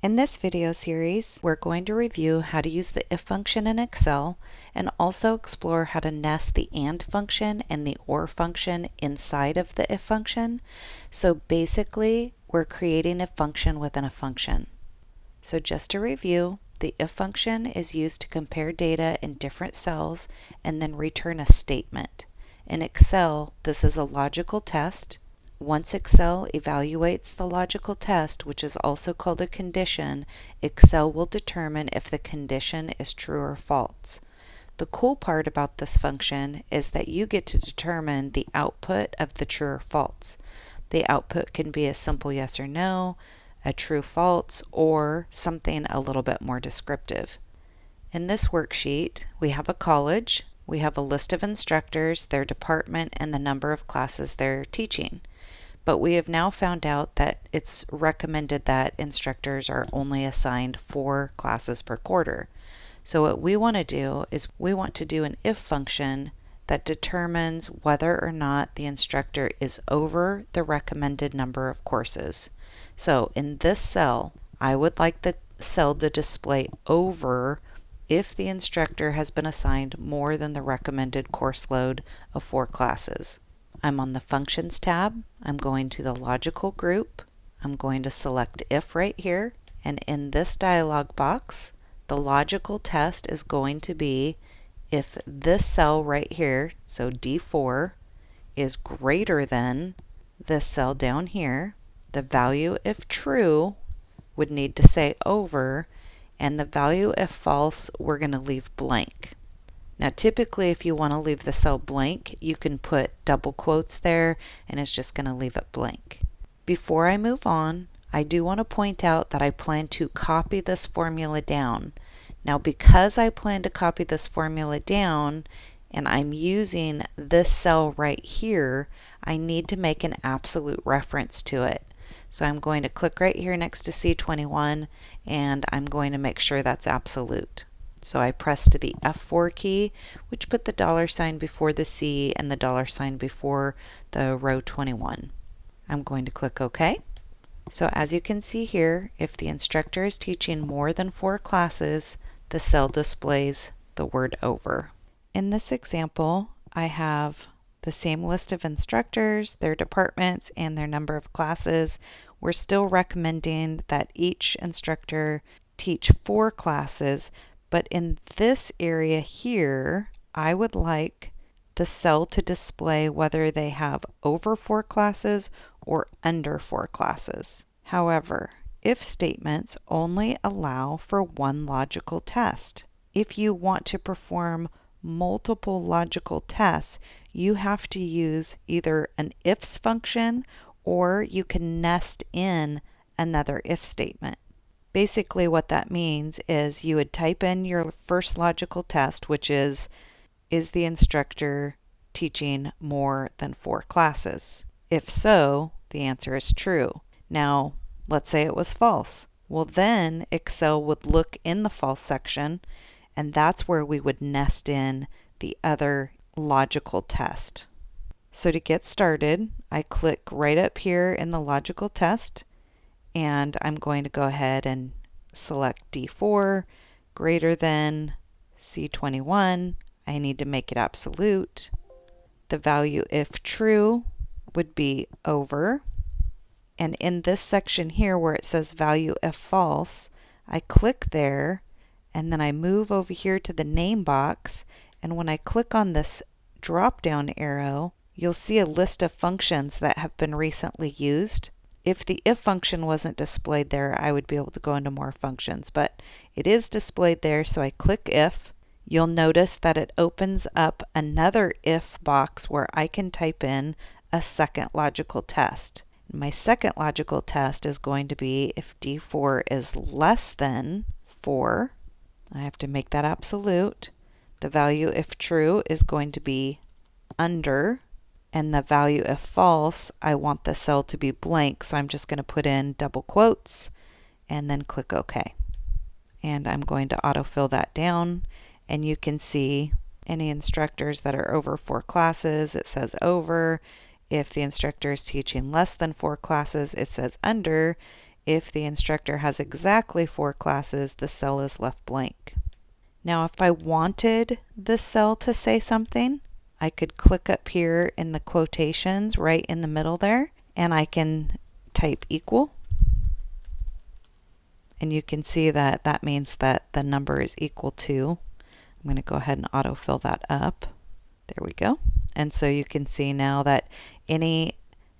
In this video series, we're going to review how to use the if function in Excel and also explore how to nest the AND function and the OR function inside of the if function. So basically, we're creating a function within a function. So just to review, the if function is used to compare data in different cells and then return a statement. In Excel, this is a logical test. Once Excel evaluates the logical test, which is also called a condition, Excel will determine if the condition is true or false. The cool part about this function is that you get to determine the output of the true or false. The output can be a simple yes or no, a true false, or something a little bit more descriptive. In this worksheet, we have a college, we have a list of instructors, their department, and the number of classes they're teaching. But we have now found out that it's recommended that instructors are only assigned 4 classes per quarter. So what we want to do is we want to do an if function that determines whether or not the instructor is over the recommended number of courses. So in this cell, I would like the cell to display over if the instructor has been assigned more than the recommended course load of 4 classes. I'm on the Functions tab. I'm going to the Logical group. I'm going to select If right here. And in this dialog box, the logical test is going to be if this cell right here, so D4, is greater than this cell down here, the value if true would need to say over, and the value if false we're going to leave blank. Now typically if you want to leave the cell blank, you can put double quotes there and it's just going to leave it blank. Before I move on, I do want to point out that I plan to copy this formula down. Now because I plan to copy this formula down and I'm using this cell right here, I need to make an absolute reference to it. So I'm going to click right here next to C21 and I'm going to make sure that's absolute. So I pressed the F4 key, which put the $sign before the C and the $sign before the row 21. I'm going to click OK. So as you can see here, if the instructor is teaching more than 4 classes, the cell displays the word over. In this example, I have the same list of instructors, their departments, and their number of classes. We're still recommending that each instructor teach 4 classes, but in this area here, I would like the cell to display whether they have over 4 classes or under 4 classes. However, if statements only allow for one logical test. If you want to perform multiple logical tests, you have to use either an ifs function or you can nest in another if statement. Basically what that means is you would type in your first logical test, which is the instructor teaching more than 4 classes? If so, the answer is true. Now, let's say it was false. Well, then Excel would look in the false section, and that's where we would nest in the other logical test. So to get started, I click right up here in the logical test, and I'm going to go ahead and select D4 greater than C21. I need to make it absolute. The value if true would be over. And in this section here where it says value if false, I click there and then I move over here to the name box, and when I click on this drop down arrow, you'll see a list of functions that have been recently used. If the if function wasn't displayed there, I would be able to go into more functions, but it is displayed there, so I click if. You'll notice that it opens up another if box where I can type in a second logical test. My second logical test is going to be if D4 is less than 4. I have to make that absolute. The value if true is going to be under. And the value if false, I want the cell to be blank, so I'm just going to put in double quotes and then click OK. And I'm going to autofill that down, and you can see any instructors that are over 4 classes, it says over. If the instructor is teaching less than 4 classes, it says under. If the instructor has exactly 4 classes, the cell is left blank. Now, if I wanted this cell to say something, I could click up here in the quotations right in the middle there, and I can type equal. And you can see that that means that the number is equal to. I'm going to go ahead and autofill that up. There we go. And so you can see now that any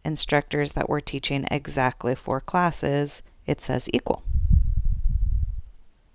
instructors that we're teaching exactly 4 classes, it says equal.